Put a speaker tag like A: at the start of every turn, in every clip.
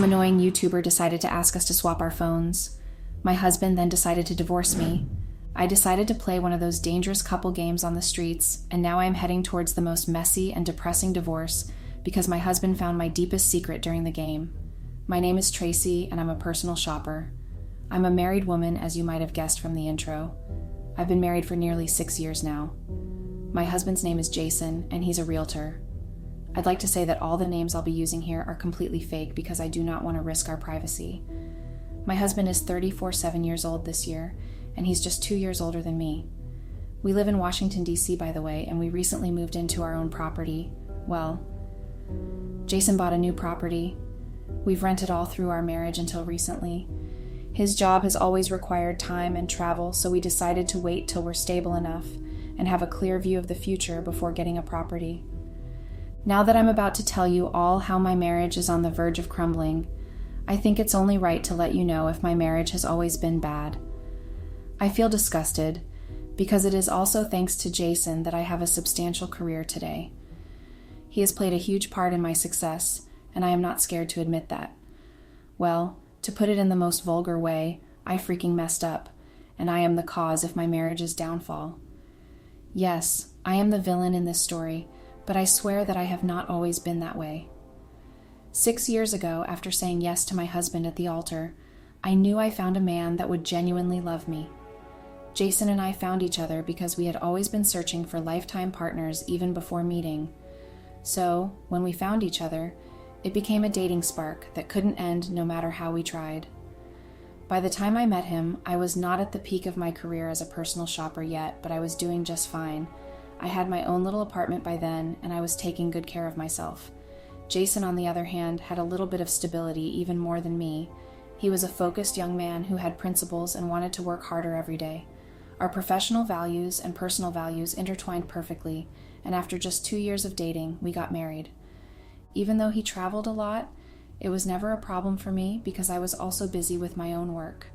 A: Some annoying YouTuber decided to ask us to swap our phones. My husband then decided to divorce me. I decided to play one of those dangerous couple games on the streets, and now I am heading towards the most messy and depressing divorce because my husband found my deepest secret during the game. My name is Tracy, and I'm a personal shopper. I'm a married woman, as you might have guessed from the intro. I've been married for nearly 6 years now. My husband's name is Jason, and he's a realtor. I'd like to say that all the names I'll be using here are completely fake because I do not want to risk our privacy. My husband is 7 years old this year, and he's just 2 years older than me. We live in Washington, D.C., by the way, and we recently moved into our own property. Well, Jason bought a new property. We've rented all through our marriage until recently. His job has always required time and travel, so we decided to wait till we're stable enough and have a clear view of the future before getting a property. Now that I'm about to tell you all how my marriage is on the verge of crumbling, I think it's only right to let you know if my marriage has always been bad. I feel disgusted because it is also thanks to Jason that I have a substantial career today. He has played a huge part in my success, and I am not scared to admit that. Well, to put it in the most vulgar way, I freaking messed up, and I am the cause of my marriage's downfall. Yes, I am the villain in this story, but I swear that I have not always been that way. 6 years ago, after saying yes to my husband at the altar, I knew I found a man that would genuinely love me. Jason and I found each other because we had always been searching for lifetime partners even before meeting. So, when we found each other, it became a dating spark that couldn't end no matter how we tried. By the time I met him, I was not at the peak of my career as a personal shopper yet, but I was doing just fine. I had my own little apartment by then, and I was taking good care of myself. Jason, on the other hand, had a little bit of stability, even more than me. He was a focused young man who had principles and wanted to work harder every day. Our professional values and personal values intertwined perfectly, and after just 2 years of dating, we got married. Even though he traveled a lot, it was never a problem for me because I was also busy with my own work.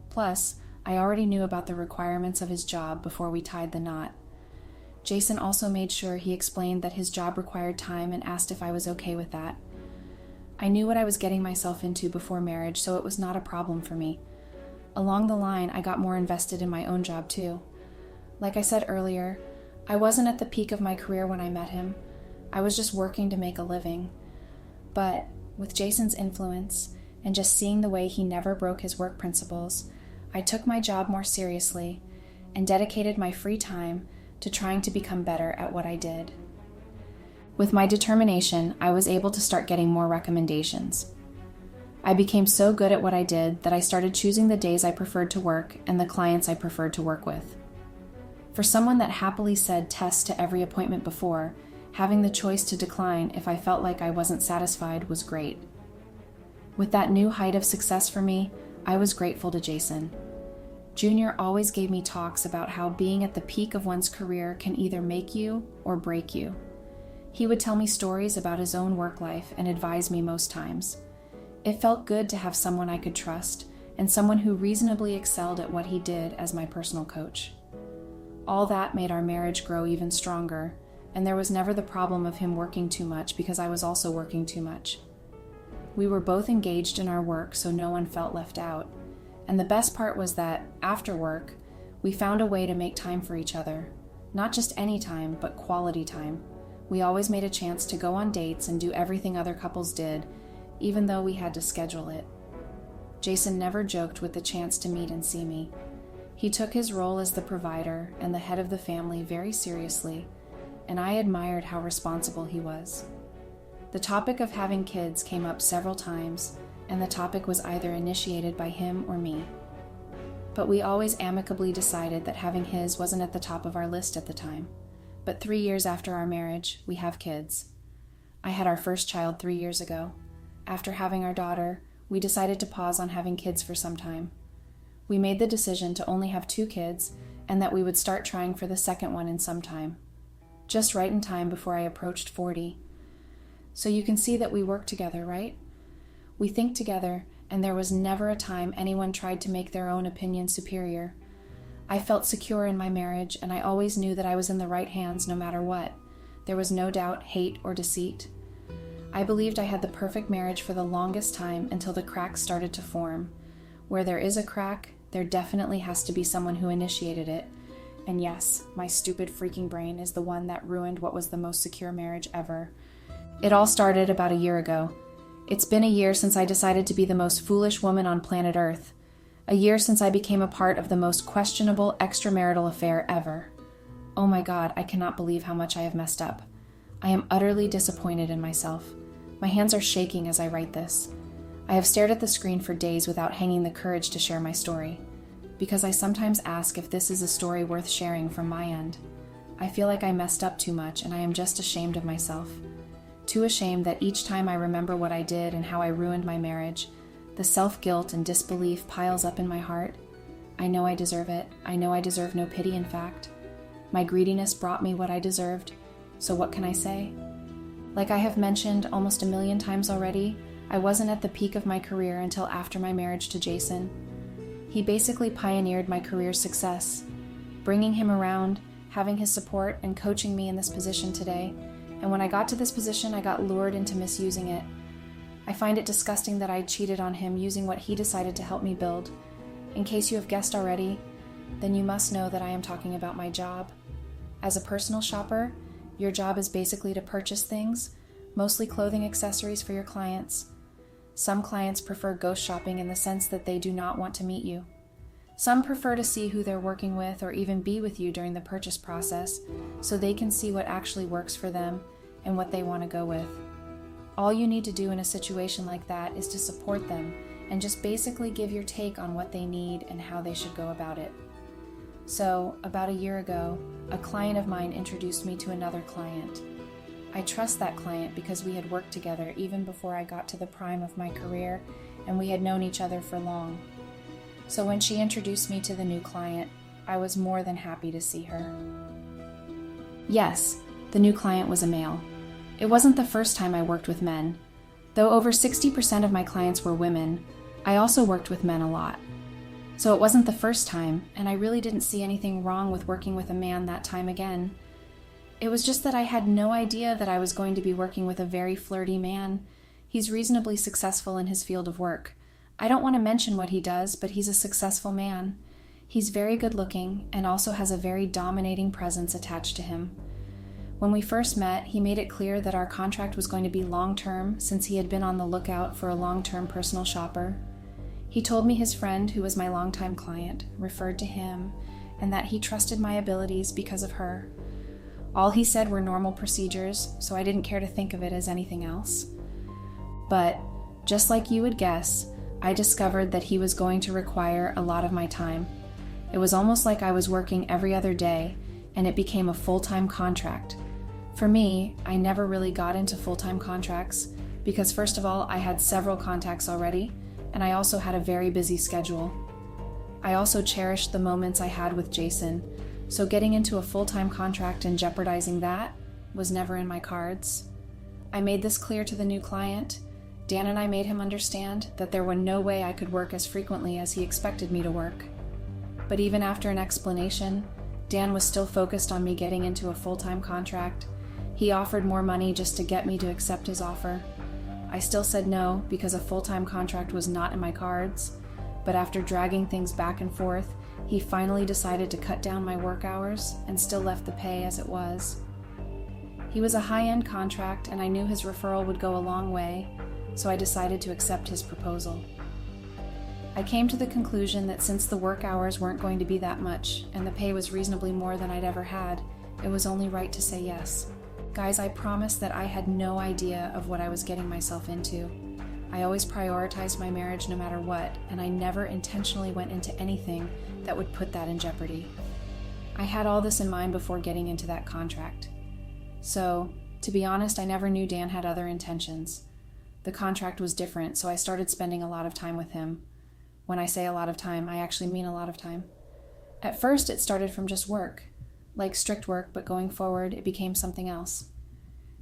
A: Plus, I already knew about the requirements of his job before we tied the knot. Jason also made sure he explained that his job required time and asked if I was okay with that. I knew what I was getting myself into before marriage, so it was not a problem for me. Along the line, I got more invested in my own job too. Like I said earlier, I wasn't at the peak of my career when I met him. I was just working to make a living. But with Jason's influence and just seeing the way he never broke his work principles, I took my job more seriously and dedicated my free time to trying to become better at what I did. With my determination, I was able to start getting more recommendations. I became so good at what I did that I started choosing the days I preferred to work and the clients I preferred to work with. For someone that happily said yes to every appointment before, having the choice to decline if I felt like I wasn't satisfied was great. With that new height of success for me, I was grateful to Jason. Junior always gave me talks about how being at the peak of one's career can either make you or break you. He would tell me stories about his own work life and advise me most times. It felt good to have someone I could trust and someone who reasonably excelled at what he did as my personal coach. All that made our marriage grow even stronger, and there was never the problem of him working too much because I was also working too much. We were both engaged in our work, so no one felt left out. And the best part was that, after work, we found a way to make time for each other. Not just any time, but quality time. We always made a chance to go on dates and do everything other couples did, even though we had to schedule it. Jason never joked with the chance to meet and see me. He took his role as the provider and the head of the family very seriously, and I admired how responsible he was. The topic of having kids came up several times, and the topic was either initiated by him or me. But we always amicably decided that having his wasn't at the top of our list at the time. But 3 years after our marriage, we have kids. I had our first child 3 years ago. After having our daughter, we decided to pause on having kids for some time. We made the decision to only have 2 kids and that we would start trying for the second one in some time. Just right in time before I approached 40. So you can see that we work together, right? We think together, and there was never a time anyone tried to make their own opinion superior. I felt secure in my marriage, and I always knew that I was in the right hands no matter what. There was no doubt, hate, or deceit. I believed I had the perfect marriage for the longest time until the cracks started to form. Where there is a crack, there definitely has to be someone who initiated it. And yes, my stupid freaking brain is the one that ruined what was the most secure marriage ever. It all started about a year ago. It's been a year since I decided to be the most foolish woman on planet Earth. A year since I became a part of the most questionable extramarital affair ever. Oh my God, I cannot believe how much I have messed up. I am utterly disappointed in myself. My hands are shaking as I write this. I have stared at the screen for days without hanging the courage to share my story, because I sometimes ask if this is a story worth sharing from my end. I feel like I messed up too much and I am just ashamed of myself. Too ashamed that each time I remember what I did and how I ruined my marriage, the self-guilt and disbelief piles up in my heart. I know I deserve it. I know I deserve no pity, in fact. My greediness brought me what I deserved, so what can I say? Like I have mentioned almost 1,000,000 times already, I wasn't at the peak of my career until after my marriage to Jason. He basically pioneered my career's success. Bringing him around, having his support, and coaching me in this position today. And when I got to this position, I got lured into misusing it. I find it disgusting that I cheated on him using what he decided to help me build. In case you have guessed already, then you must know that I am talking about my job. As a personal shopper, your job is basically to purchase things, mostly clothing accessories for your clients. Some clients prefer ghost shopping in the sense that they do not want to meet you. Some prefer to see who they're working with or even be with you during the purchase process so they can see what actually works for them and what they want to go with. All you need to do in a situation like that is to support them and just basically give your take on what they need and how they should go about it. So, about a year ago, a client of mine introduced me to another client. I trust that client because we had worked together even before I got to the prime of my career, and we had known each other for long. So when she introduced me to the new client, I was more than happy to see her. Yes, the new client was a male. It wasn't the first time I worked with men. Though over 60% of my clients were women, I also worked with men a lot. So it wasn't the first time, and I really didn't see anything wrong with working with a man that time again. It was just that I had no idea that I was going to be working with a very flirty man. He's reasonably successful in his field of work. I don't want to mention what he does, but he's a successful man. He's very good looking and also has a very dominating presence attached to him. When we first met, he made it clear that our contract was going to be long-term since he had been on the lookout for a long-term personal shopper. He told me his friend, who was my longtime client, referred to him and that he trusted my abilities because of her. All he said were normal procedures, so I didn't care to think of it as anything else. But, just like you would guess, I discovered that he was going to require a lot of my time. It was almost like I was working every other day, and it became a full-time contract. For me, I never really got into full-time contracts, because first of all, I had several contacts already, and I also had a very busy schedule. I also cherished the moments I had with Jason, so getting into a full-time contract and jeopardizing that was never in my cards. I made this clear to the new client. Dan and I made him understand that there was no way I could work as frequently as he expected me to work. But even after an explanation, Dan was still focused on me getting into a full-time contract. He offered more money just to get me to accept his offer. I still said no because a full-time contract was not in my cards, but after dragging things back and forth, he finally decided to cut down my work hours and still left the pay as it was. He was a high-end contract and I knew his referral would go a long way, so I decided to accept his proposal. I came to the conclusion that since the work hours weren't going to be that much and the pay was reasonably more than I'd ever had, it was only right to say yes. Guys, I promise that I had no idea of what I was getting myself into. I always prioritized my marriage no matter what, and I never intentionally went into anything that would put that in jeopardy. I had all this in mind before getting into that contract. So, to be honest, I never knew Dan had other intentions. The contract was different, so I started spending a lot of time with him. When I say a lot of time, I actually mean a lot of time. At first, it started from just work, like strict work, but going forward, it became something else.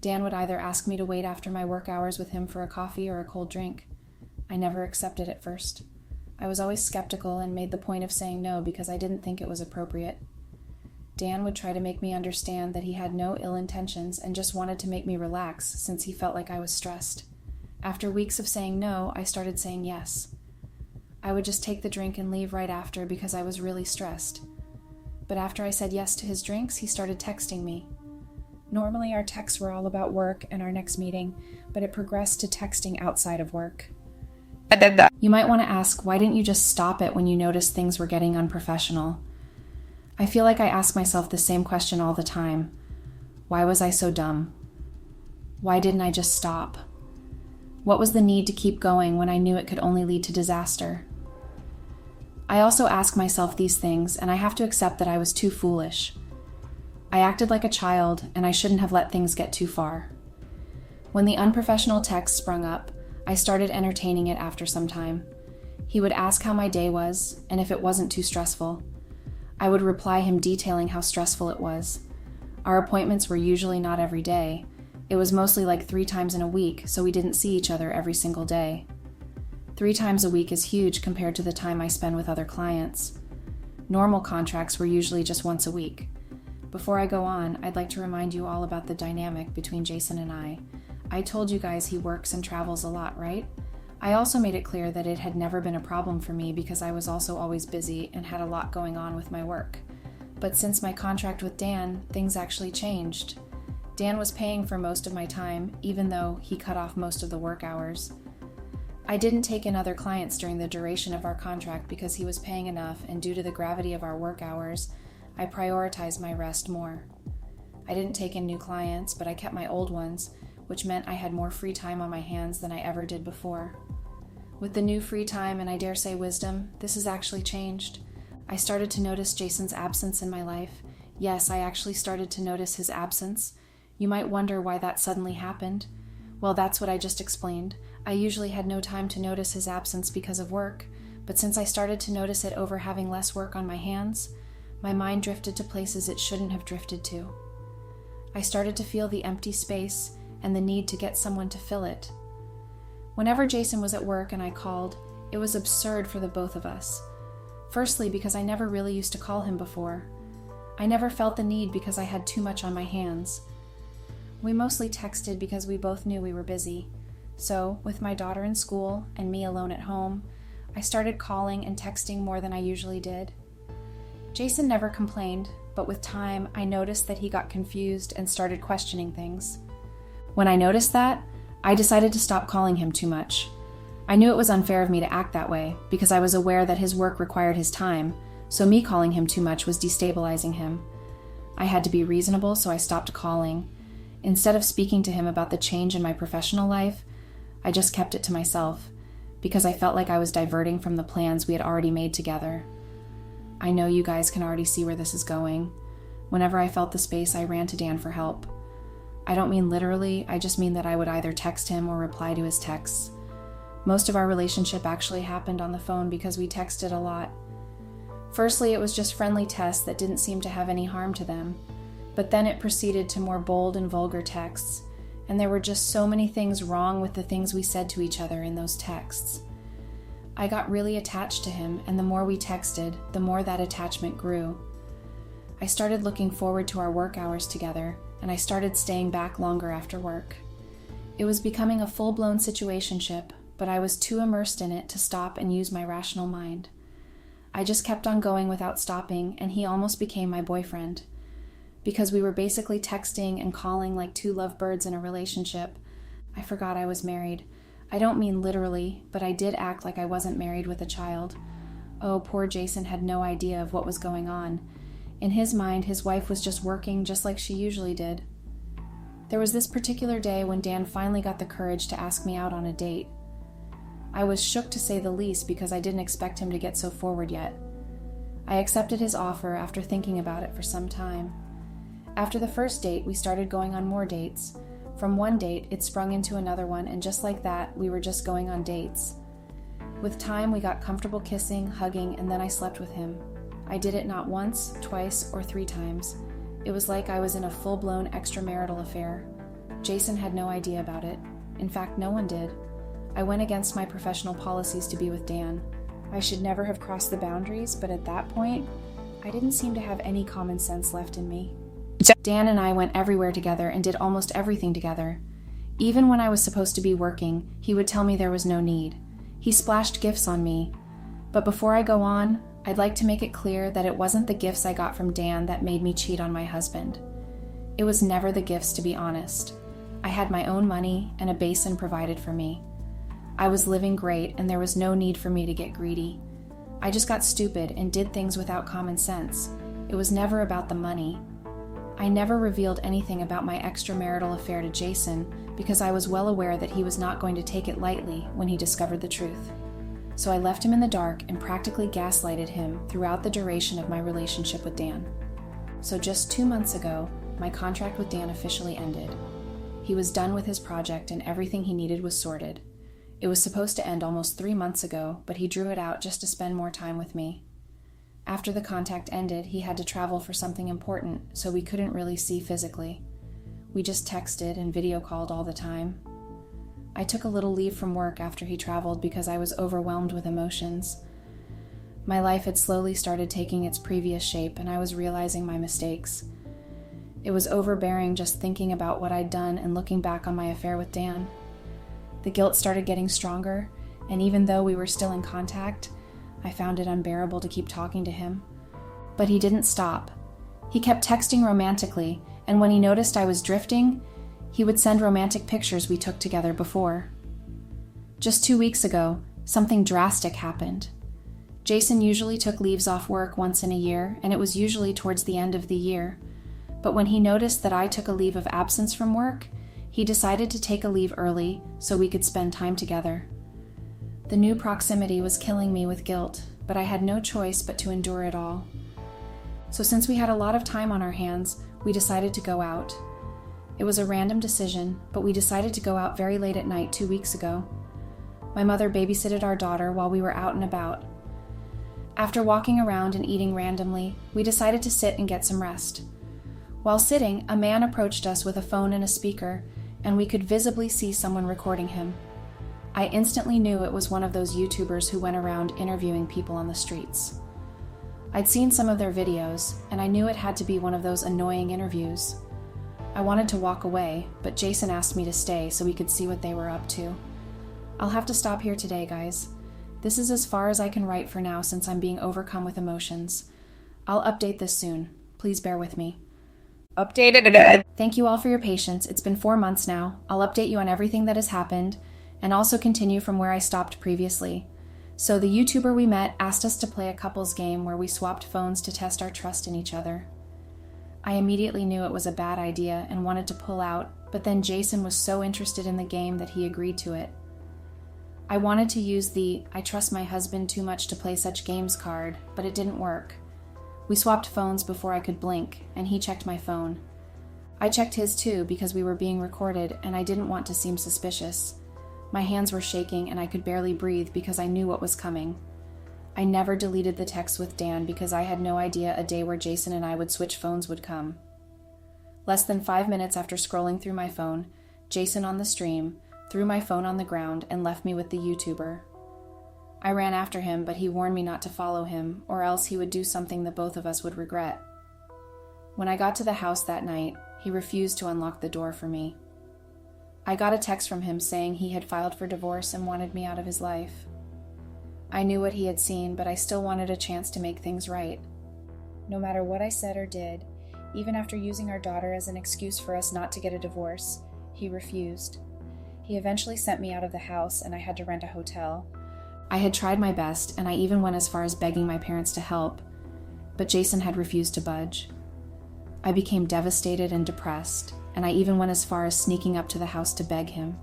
A: Dan would either ask me to wait after my work hours with him for a coffee or a cold drink. I never accepted at first. I was always skeptical and made the point of saying no because I didn't think it was appropriate. Dan would try to make me understand that he had no ill intentions and just wanted to make me relax since he felt like I was stressed. After weeks of saying no, I started saying yes. I would just take the drink and leave right after because I was really stressed. But after I said yes to his drinks, he started texting me. Normally our texts were all about work and our next meeting, but it progressed to texting outside of work. You might want to ask, why didn't you just stop it when you noticed things were getting unprofessional? I feel like I ask myself the same question all the time. Why was I so dumb? Why didn't I just stop? What was the need to keep going when I knew it could only lead to disaster? I also ask myself these things, and I have to accept that I was too foolish. I acted like a child, and I shouldn't have let things get too far. When the unprofessional text sprung up, I started entertaining it after some time. He would ask how my day was, and if it wasn't too stressful. I would reply him detailing how stressful it was. Our appointments were usually not every day. It was mostly like 3 times in a week, so we didn't see each other every single day. 3 times a week is huge compared to the time I spend with other clients. Normal contracts were usually just once a week. Before I go on, I'd like to remind you all about the dynamic between Jason and I. I told you guys he works and travels a lot, right? I also made it clear that it had never been a problem for me because I was also always busy and had a lot going on with my work. But since my contract with Dan, things actually changed. Dan was paying for most of my time, even though he cut off most of the work hours. I didn't take in other clients during the duration of our contract because he was paying enough, and due to the gravity of our work hours, I prioritized my rest more. I didn't take in new clients, but I kept my old ones, which meant I had more free time on my hands than I ever did before. With the new free time, and I dare say wisdom, this has actually changed. I started to notice Jason's absence in my life. Yes, I actually started to notice his absence. You might wonder why that suddenly happened. Well, that's what I just explained. I usually had no time to notice his absence because of work, but since I started to notice it over having less work on my hands, my mind drifted to places it shouldn't have drifted to. I started to feel the empty space and the need to get someone to fill it. Whenever Jason was at work and I called, it was absurd for the both of us. Firstly, because I never really used to call him before. I never felt the need because I had too much on my hands. We mostly texted because we both knew we were busy. So, with my daughter in school and me alone at home, I started calling and texting more than I usually did. Jason never complained, but with time, I noticed that he got confused and started questioning things. When I noticed that, I decided to stop calling him too much. I knew it was unfair of me to act that way because I was aware that his work required his time, so me calling him too much was destabilizing him. I had to be reasonable, so I stopped calling. Instead of speaking to him about the change in my professional life, I just kept it to myself because I felt like I was diverting from the plans we had already made together. I know you guys can already see where this is going. Whenever I felt the space, I ran to Dan for help. I don't mean literally, I just mean that I would either text him or reply to his texts. Most of our relationship actually happened on the phone because we texted a lot. Firstly, it was just friendly tests that didn't seem to have any harm to them, but then it proceeded to more bold and vulgar texts, and there were just so many things wrong with the things we said to each other in those texts. I got really attached to him, and the more we texted, the more that attachment grew. I started looking forward to our work hours together, and I started staying back longer after work. It was becoming a full-blown situationship, but I was too immersed in it to stop and use my rational mind. I just kept on going without stopping, and he almost became my boyfriend. Because we were basically texting and calling like two lovebirds in a relationship, I forgot I was married. I don't mean literally, but I did act like I wasn't married with a child. Oh, poor Jason had no idea of what was going on. In his mind, his wife was just working just like she usually did. There was this particular day when Dan finally got the courage to ask me out on a date. I was shook to say the least because I didn't expect him to get so forward yet. I accepted his offer after thinking about it for some time. After the first date, we started going on more dates. From one date, it sprung into another one, and just like that, we were just going on dates. With time, we got comfortable kissing, hugging, and then I slept with him. I did it not once, twice, or 3 times. It was like I was in a full-blown extramarital affair. Jason had no idea about it. In fact, no one did. I went against my professional policies to be with Dan. I should never have crossed the boundaries, but at that point, I didn't seem to have any common sense left in me. Dan and I went everywhere together and did almost everything together. Even when I was supposed to be working, he would tell me there was no need. He splashed gifts on me. But before I go on, I'd like to make it clear that it wasn't the gifts I got from Dan that made me cheat on my husband. It was never the gifts, to be honest. I had my own money and a basin provided for me. I was living great and there was no need for me to get greedy. I just got stupid and did things without common sense. It was never about the money. I never revealed anything about my extramarital affair to Jason because I was well aware that he was not going to take it lightly when he discovered the truth. So I left him in the dark and practically gaslighted him throughout the duration of my relationship with Dan. So just 2 months ago, my contract with Dan officially ended. He was done with his project and everything he needed was sorted. It was supposed to end almost 3 months ago, but he drew it out just to spend more time with me. After the contact ended, he had to travel for something important, so we couldn't really see physically. We just texted and video called all the time. I took a little leave from work after he traveled because I was overwhelmed with emotions. My life had slowly started taking its previous shape, and I was realizing my mistakes. It was overbearing just thinking about what I'd done and looking back on my affair with Dan. The guilt started getting stronger, and even though we were still in contact, I found it unbearable to keep talking to him. But he didn't stop. He kept texting romantically, and when he noticed I was drifting, he would send romantic pictures we took together before. Just 2 weeks ago, something drastic happened. Jason usually took leaves off work once in a year, and it was usually towards the end of the year. But when he noticed that I took a leave of absence from work, he decided to take a leave early so we could spend time together. The new proximity was killing me with guilt, but I had no choice but to endure it all. So since we had a lot of time on our hands, we decided to go out. It was a random decision, but we decided to go out very late at night 2 weeks ago. My mother babysitted our daughter while we were out and about. After walking around and eating randomly, we decided to sit and get some rest. While sitting, a man approached us with a phone and a speaker, and we could visibly see someone recording him. I instantly knew it was one of those YouTubers who went around interviewing people on the streets. I'd seen some of their videos, and I knew it had to be one of those annoying interviews. I wanted to walk away, but Jason asked me to stay so we could see what they were up to. I'll have to stop here today, guys. This is as far as I can write for now since I'm being overcome with emotions. I'll update this soon. Please bear with me.
B: Updated.
A: Thank you all for your patience. It's been 4 months now. I'll update you on everything that has happened, and also continue from where I stopped previously. So the YouTuber we met asked us to play a couples game where we swapped phones to test our trust in each other. I immediately knew it was a bad idea and wanted to pull out, but then Jason was so interested in the game that he agreed to it. I wanted to use the "I trust my husband too much to play such games" card, but it didn't work. We swapped phones before I could blink, and he checked my phone. I checked his too because we were being recorded and I didn't want to seem suspicious. My hands were shaking and I could barely breathe because I knew what was coming. I never deleted the text with Dan because I had no idea a day where Jason and I would switch phones would come. Less than 5 minutes after scrolling through my phone, Jason on the stream threw my phone on the ground and left me with the YouTuber. I ran after him, but he warned me not to follow him, or else he would do something that both of us would regret. When I got to the house that night, he refused to unlock the door for me. I got a text from him saying he had filed for divorce and wanted me out of his life. I knew what he had seen, but I still wanted a chance to make things right. No matter what I said or did, even after using our daughter as an excuse for us not to get a divorce, he refused. He eventually sent me out of the house and I had to rent a hotel. I had tried my best, and I even went as far as begging my parents to help, but Jason had refused to budge. I became devastated and depressed, and I even went as far as sneaking up to the house to beg him.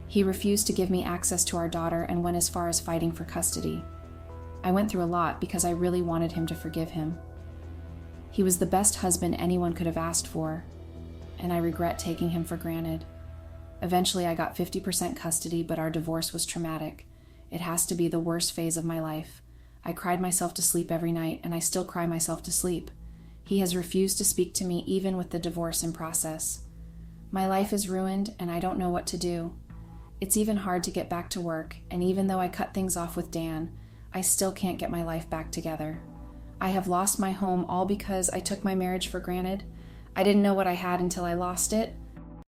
A: He refused to give me access to our daughter and went as far as fighting for custody. I went through a lot because I really wanted him to forgive him. He was the best husband anyone could have asked for, and I regret taking him for granted. Eventually I got 50% custody, but our divorce was traumatic. It has to be the worst phase of my life. I cried myself to sleep every night, and I still cry myself to sleep. He has refused to speak to me even with the divorce in process. My life is ruined, and I don't know what to do. It's even hard to get back to work, and even though I cut things off with Dan, I still can't get my life back together. I have lost my home all because I took my marriage for granted. I didn't know what I had until I lost it.